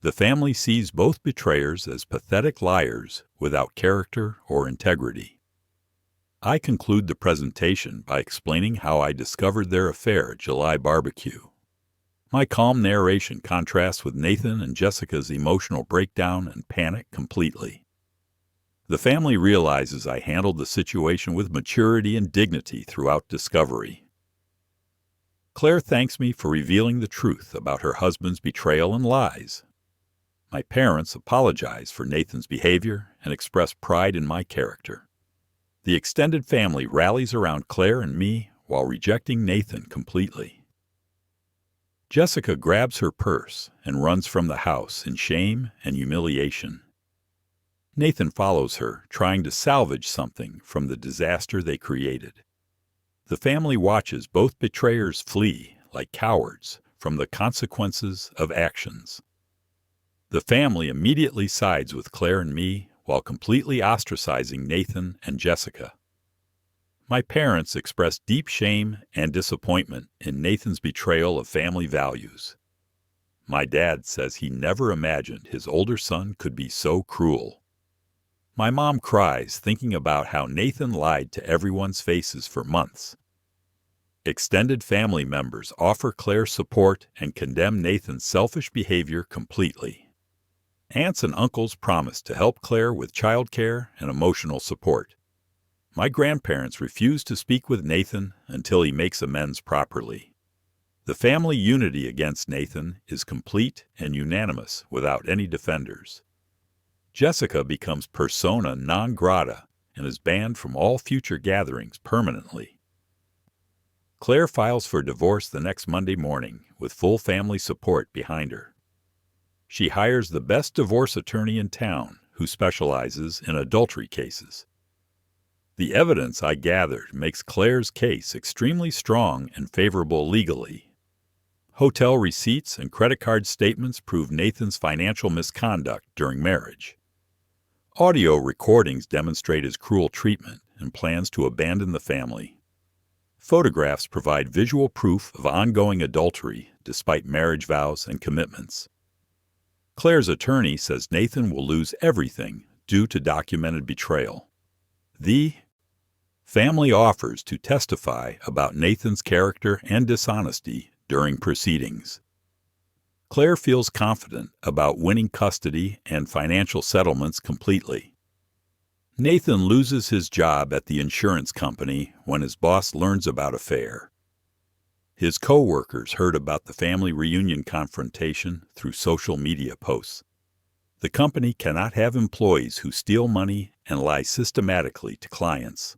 The family sees both betrayers as pathetic liars without character or integrity. I conclude the presentation by explaining how I discovered their affair at July barbecue. My calm narration contrasts with Nathan and Jessica's emotional breakdown and panic completely. The family realizes I handled the situation with maturity and dignity throughout discovery. Claire thanks me for revealing the truth about her husband's betrayal and lies. My parents apologize for Nathan's behavior and express pride in my character. The extended family rallies around Claire and me while rejecting Nathan completely. Jessica grabs her purse and runs from the house in shame and humiliation. Nathan follows her, trying to salvage something from the disaster they created. The family watches both betrayers flee like cowards from the consequences of actions. The family immediately sides with Claire and me while completely ostracizing Nathan and Jessica. My parents express deep shame and disappointment in Nathan's betrayal of family values. My dad says he never imagined his older son could be so cruel. My mom cries thinking about how Nathan lied to everyone's faces for months. Extended family members offer Claire support and condemn Nathan's selfish behavior completely. Aunts and uncles promise to help Claire with childcare and emotional support. My grandparents refuse to speak with Nathan until he makes amends properly. The family unity against Nathan is complete and unanimous without any defenders. Jessica becomes persona non grata and is banned from all future gatherings permanently. Claire files for divorce the next Monday morning with full family support behind her. She hires the best divorce attorney in town who specializes in adultery cases. The evidence I gathered makes Claire's case extremely strong and favorable legally. Hotel receipts and credit card statements prove Nathan's financial misconduct during marriage. Audio recordings demonstrate his cruel treatment and plans to abandon the family. Photographs provide visual proof of ongoing adultery despite marriage vows and commitments. Claire's attorney says Nathan will lose everything due to documented betrayal. The family offers to testify about Nathan's character and dishonesty during proceedings. Claire feels confident about winning custody and financial settlements completely. Nathan loses his job at the insurance company when his boss learns about affair. His co-workers heard about the family reunion confrontation through social media posts. The company cannot have employees who steal money and lie systematically to clients.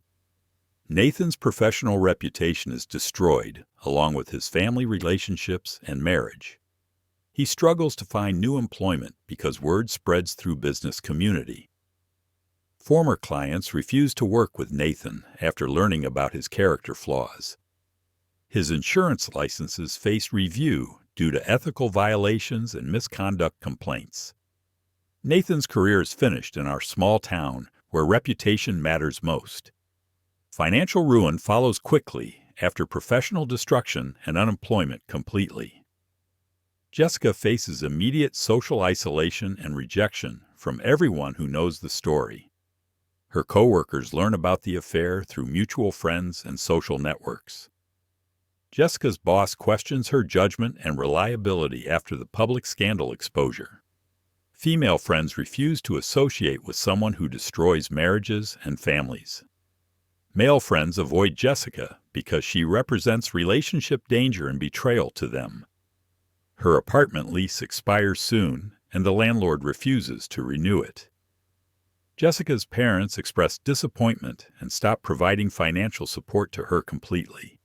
Nathan's professional reputation is destroyed, along with his family relationships and marriage. He struggles to find new employment because word spreads through business community. Former clients refuse to work with Nathan after learning about his character flaws. His insurance licenses face review due to ethical violations and misconduct complaints. Nathan's career is finished in our small town where reputation matters most. Financial ruin follows quickly after professional destruction and unemployment completely. Jessica faces immediate social isolation and rejection from everyone who knows the story. Her co-workers learn about the affair through mutual friends and social networks. Jessica's boss questions her judgment and reliability after the public scandal exposure. Female friends refuse to associate with someone who destroys marriages and families. Male friends avoid Jessica because she represents relationship danger and betrayal to them. Her apartment lease expires soon, and the landlord refuses to renew it. Jessica's parents express disappointment and stop providing financial support to her completely.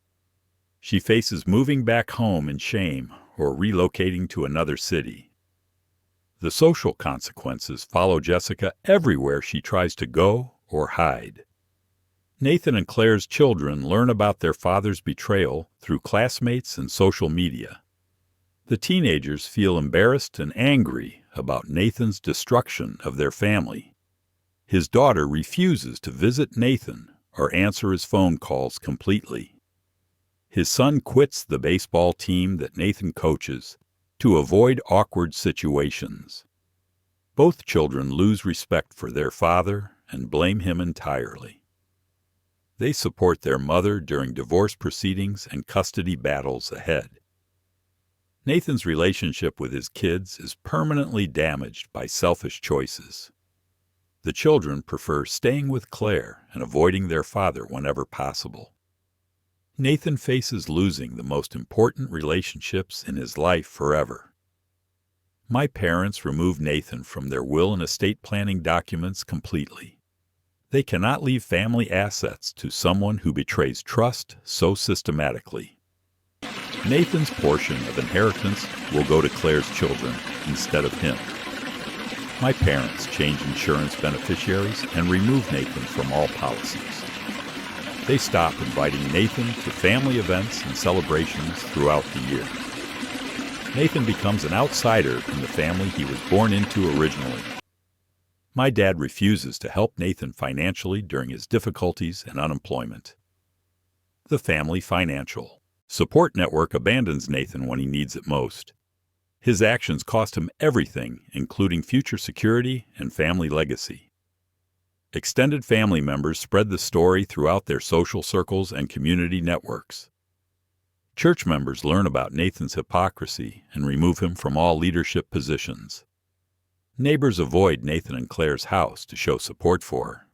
She faces moving back home in shame or relocating to another city. The social consequences follow Jessica everywhere she tries to go or hide. Nathan and Claire's children learn about their father's betrayal through classmates and social media. The teenagers feel embarrassed and angry about Nathan's destruction of their family. His daughter refuses to visit Nathan or answer his phone calls completely. His son quits the baseball team that Nathan coaches to avoid awkward situations. Both children lose respect for their father and blame him entirely. They support their mother during divorce proceedings and custody battles ahead. Nathan's relationship with his kids is permanently damaged by selfish choices. The children prefer staying with Claire and avoiding their father whenever possible. Nathan faces losing the most important relationships in his life forever. My parents removed Nathan from their will and estate planning documents completely. They cannot leave family assets to someone who betrays trust so systematically. Nathan's portion of inheritance will go to Claire's children instead of him. My parents change insurance beneficiaries and remove Nathan from all policies. They stop inviting Nathan to family events and celebrations throughout the year. Nathan becomes an outsider in the family he was born into originally. My dad refuses to help Nathan financially during his difficulties and unemployment. The family financial support network abandons Nathan when he needs it most. His actions cost him everything, including future security and family legacy. Extended family members spread the story throughout their social circles and community networks. Church members learn about Nathan's hypocrisy and remove him from all leadership positions. Neighbors avoid Nathan and Claire's house to show support for her.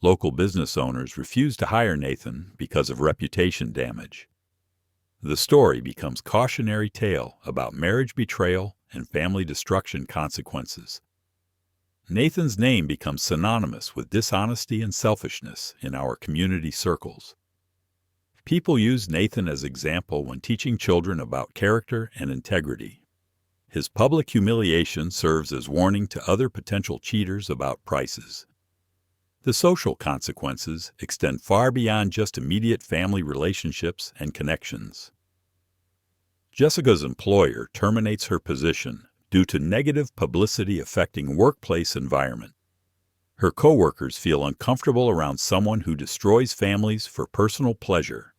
Local business owners refuse to hire Nathan because of reputation damage. The story becomes a cautionary tale about marriage betrayal and family destruction consequences. Nathan's name becomes synonymous with dishonesty and selfishness in our community circles. People use Nathan as example when teaching children about character and integrity. His public humiliation serves as warning to other potential cheaters about prices. The social consequences extend far beyond just immediate family relationships and connections. Jessica's employer terminates her position due to negative publicity affecting workplace environment. Her coworkers feel uncomfortable around someone who destroys families for personal pleasure.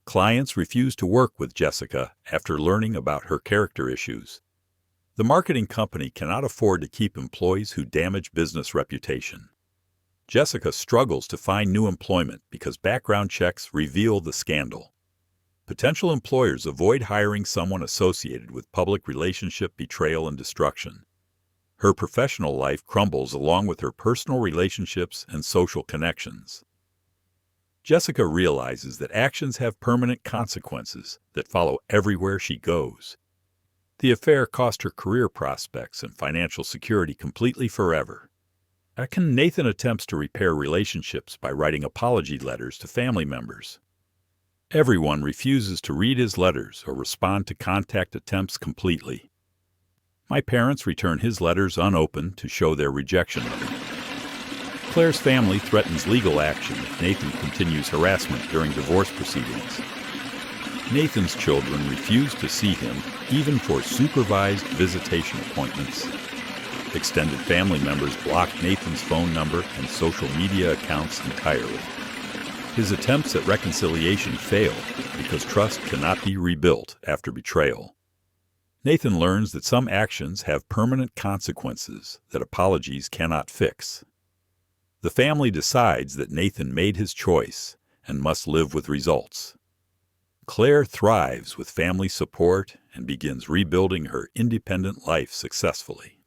Clients refuse to work with Jessica after learning about her character issues. The marketing company cannot afford to keep employees who damage business reputation. Jessica struggles to find new employment because background checks reveal the scandal. Potential employers avoid hiring someone associated with public relationship betrayal and destruction. Her professional life crumbles along with her personal relationships and social connections. Jessica realizes that actions have permanent consequences that follow everywhere she goes. The affair cost her career prospects and financial security completely forever. Nathan attempts to repair relationships by writing apology letters to family members. Everyone refuses to read his letters or respond to contact attempts completely. My parents return his letters unopened to show their rejection of him. Claire's family threatens legal action if Nathan continues harassment during divorce proceedings. Nathan's children refuse to see him, even for supervised visitation appointments. Extended family members block Nathan's phone number and social media accounts entirely. His attempts at reconciliation fail because trust cannot be rebuilt after betrayal. Nathan learns that some actions have permanent consequences that apologies cannot fix. The family decides that Nathan made his choice and must live with results. Claire thrives with family support and begins rebuilding her independent life successfully.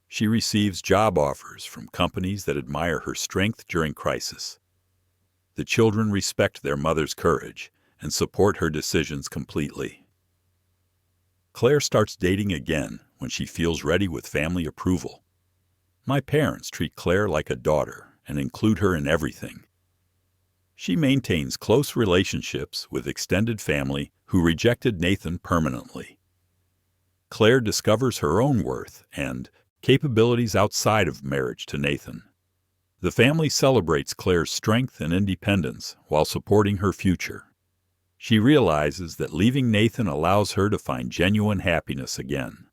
She receives job offers from companies that admire her strength during crisis. The children respect their mother's courage and support her decisions completely. Claire starts dating again when she feels ready with family approval. My parents treat Claire like a daughter and include her in everything. She maintains close relationships with extended family who rejected Nathan permanently. Claire discovers her own worth and capabilities outside of marriage to Nathan. The family celebrates Claire's strength and independence while supporting her future. She realizes that leaving Nathan allows her to find genuine happiness again.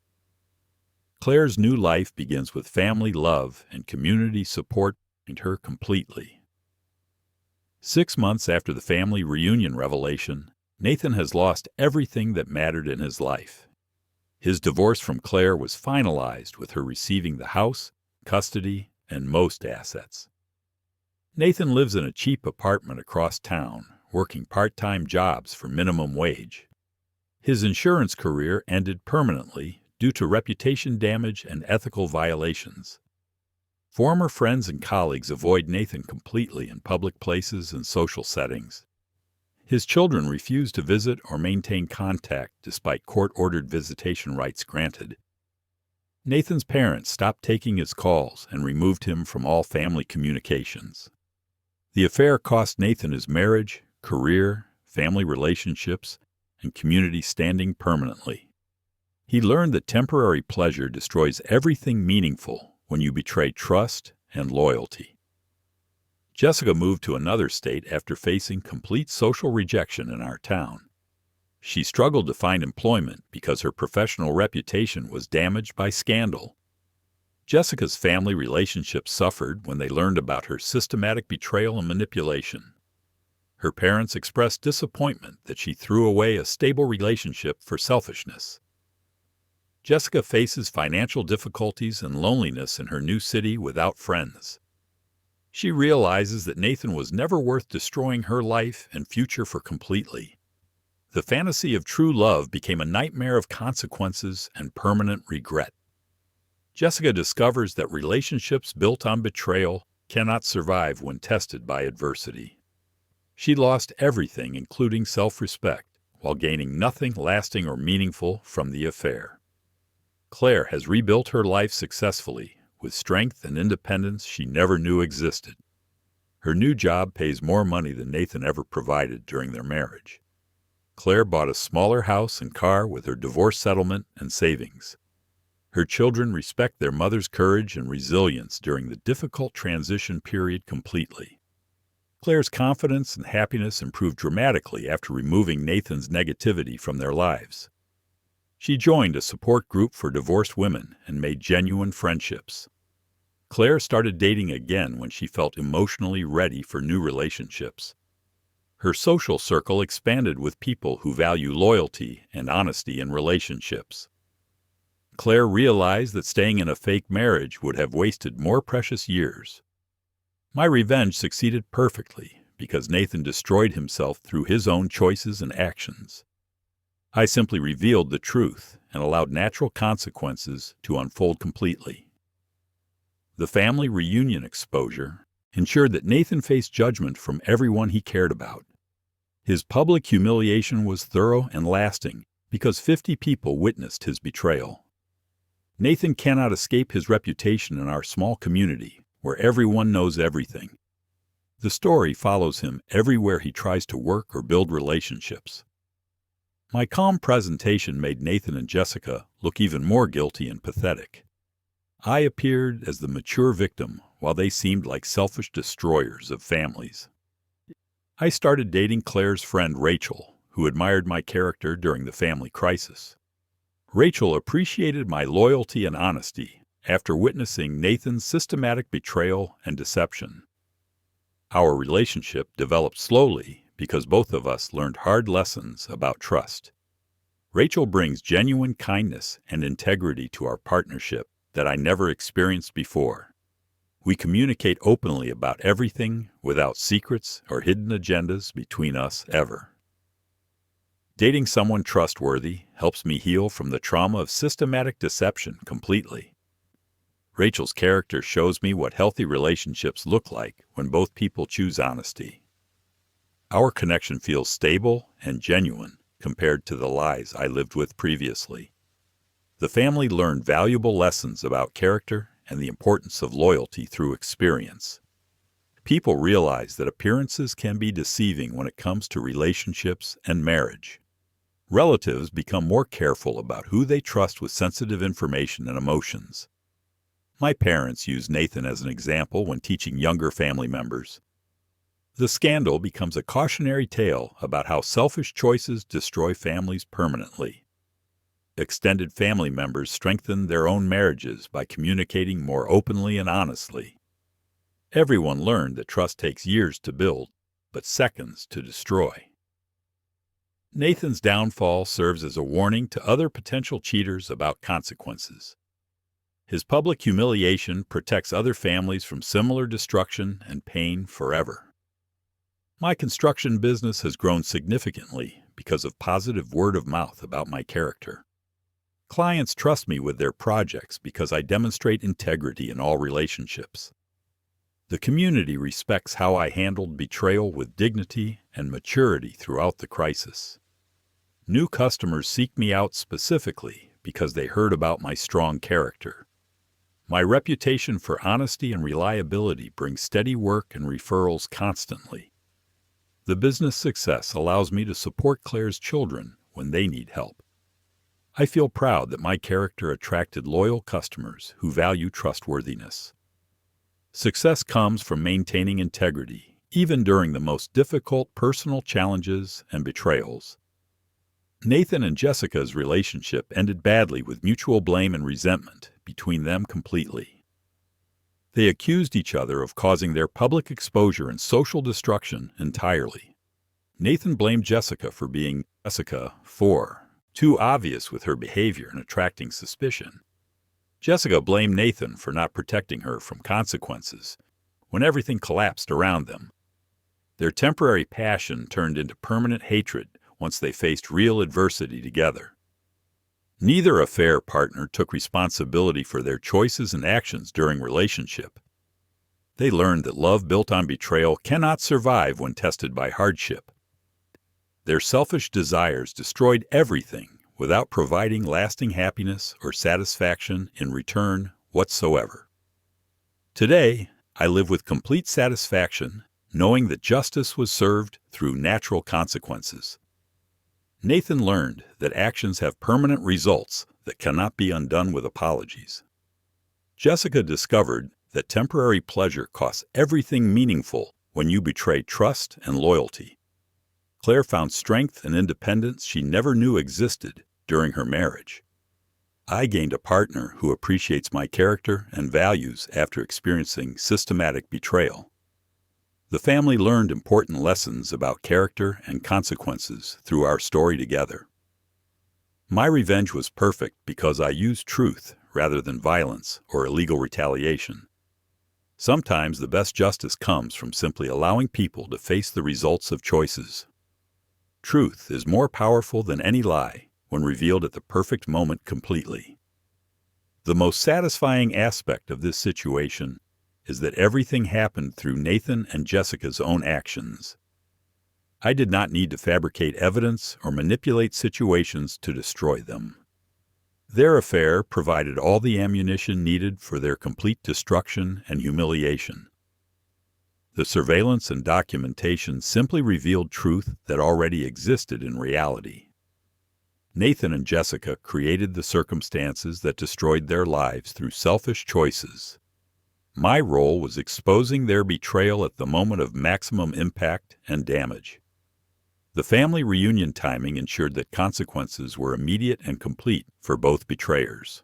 Claire's new life begins with family love and community support behind her completely. 6 months after the family reunion revelation, Nathan has lost everything that mattered in his life. His divorce from Claire was finalized with her receiving the house, custody, and most assets. Nathan lives in a cheap apartment across town, working part-time jobs for minimum wage. His insurance career ended permanently due to reputation damage and ethical violations. Former friends and colleagues avoid Nathan completely in public places and social settings. His children refuse to visit or maintain contact despite court-ordered visitation rights granted. Nathan's parents stopped taking his calls and removed him from all family communications. The affair cost Nathan his marriage, career, family relationships, and community standing permanently. He learned that temporary pleasure destroys everything meaningful when you betray trust and loyalty. Jessica moved to another state after facing complete social rejection in our town. She struggled to find employment because her professional reputation was damaged by scandal. Jessica's family relationships suffered when they learned about her systematic betrayal and manipulation. Her parents expressed disappointment that she threw away a stable relationship for selfishness. Jessica faces financial difficulties and loneliness in her new city without friends. She realizes that Nathan was never worth destroying her life and future for completely. The fantasy of true love became a nightmare of consequences and permanent regret. Jessica discovers that relationships built on betrayal cannot survive when tested by adversity. She lost everything, including self-respect, while gaining nothing lasting or meaningful from the affair. Claire has rebuilt her life successfully, with strength and independence she never knew existed. Her new job pays more money than Nathan ever provided during their marriage. Claire bought a smaller house and car with her divorce settlement and savings. Her children respect their mother's courage and resilience during the difficult transition period completely. Claire's confidence and happiness improved dramatically after removing Nathan's negativity from their lives. She joined a support group for divorced women and made genuine friendships. Claire started dating again when she felt emotionally ready for new relationships. Her social circle expanded with people who value loyalty and honesty in relationships. Claire realized that staying in a fake marriage would have wasted more precious years. My revenge succeeded perfectly because Nathan destroyed himself through his own choices and actions. I simply revealed the truth and allowed natural consequences to unfold completely. The family reunion exposure ensured that Nathan faced judgment from everyone he cared about. His public humiliation was thorough and lasting because 50 people witnessed his betrayal. Nathan cannot escape his reputation in our small community, where everyone knows everything. The story follows him everywhere he tries to work or build relationships. My calm presentation made Nathan and Jessica look even more guilty and pathetic. I appeared as the mature victim, while they seemed like selfish destroyers of families. I started dating Claire's friend Rachel, who admired my character during the family crisis. Rachel appreciated my loyalty and honesty after witnessing Nathan's systematic betrayal and deception. Our relationship developed slowly because both of us learned hard lessons about trust. Rachel brings genuine kindness and integrity to our partnership that I never experienced before. We communicate openly about everything without secrets or hidden agendas between us ever. Dating someone trustworthy helps me heal from the trauma of systematic deception completely. Rachel's character shows me what healthy relationships look like when both people choose honesty. Our connection feels stable and genuine compared to the lies I lived with previously. The family learned valuable lessons about character and the importance of loyalty through experience. People realize that appearances can be deceiving when it comes to relationships and marriage. Relatives become more careful about who they trust with sensitive information and emotions. My parents use Nathan as an example when teaching younger family members. The scandal becomes a cautionary tale about how selfish choices destroy families permanently. Extended family members strengthen their own marriages by communicating more openly and honestly. Everyone learned that trust takes years to build, but seconds to destroy. Nathan's downfall serves as a warning to other potential cheaters about consequences. His public humiliation protects other families from similar destruction and pain forever. My construction business has grown significantly because of positive word of mouth about my character. Clients trust me with their projects because I demonstrate integrity in all relationships. The community respects how I handled betrayal with dignity and maturity throughout the crisis. New customers seek me out specifically because they heard about my strong character. My reputation for honesty and reliability brings steady work and referrals constantly. The business success allows me to support Claire's children when they need help. I feel proud that my character attracted loyal customers who value trustworthiness. Success comes from maintaining integrity, even during the most difficult personal challenges and betrayals. Nathan and Jessica's relationship ended badly with mutual blame and resentment between them completely. They accused each other of causing their public exposure and social destruction entirely. Nathan blamed Jessica for being too obvious with her behavior and attracting suspicion. Jessica blamed Nathan for not protecting her from consequences when everything collapsed around them. Their temporary passion turned into permanent hatred once they faced real adversity together. Neither affair partner took responsibility for their choices and actions during relationship. They learned that love built on betrayal cannot survive when tested by hardship. Their selfish desires destroyed everything without providing lasting happiness or satisfaction in return whatsoever. Today, I live with complete satisfaction, knowing that justice was served through natural consequences. Nathan learned that actions have permanent results that cannot be undone with apologies. Jessica discovered that temporary pleasure costs everything meaningful when you betray trust and loyalty. Claire found strength and independence she never knew existed during her marriage. I gained a partner who appreciates my character and values after experiencing systematic betrayal. The family learned important lessons about character and consequences through our story together. My revenge was perfect because I used truth rather than violence or illegal retaliation. Sometimes the best justice comes from simply allowing people to face the results of choices. Truth is more powerful than any lie when revealed at the perfect moment completely. The most satisfying aspect of this situation is that everything happened through Nathan and Jessica's own actions. I did not need to fabricate evidence or manipulate situations to destroy them. Their affair provided all the ammunition needed for their complete destruction and humiliation. The surveillance and documentation simply revealed truth that already existed in reality. Nathan and Jessica created the circumstances that destroyed their lives through selfish choices. My role was exposing their betrayal at the moment of maximum impact and damage. The family reunion timing ensured that consequences were immediate and complete for both betrayers.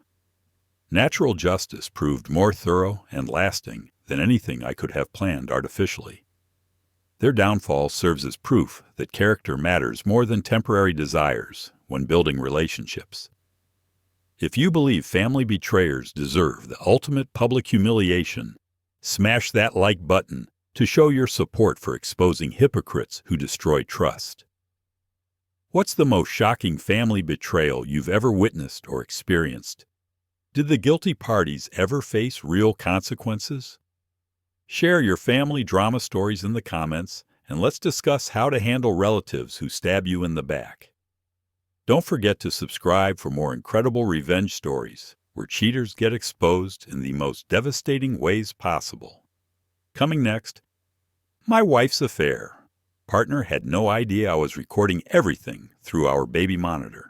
Natural justice proved more thorough and lasting than anything I could have planned artificially. Their downfall serves as proof that character matters more than temporary desires when building relationships. If you believe family betrayers deserve the ultimate public humiliation, smash that like button to show your support for exposing hypocrites who destroy trust. What's the most shocking family betrayal you've ever witnessed or experienced? Did the guilty parties ever face real consequences? Share your family drama stories in the comments, and let's discuss how to handle relatives who stab you in the back. Don't forget to subscribe for more incredible revenge stories where cheaters get exposed in the most devastating ways possible. Coming next, My Wife's Affair, partner had no idea I was recording everything through our baby monitor.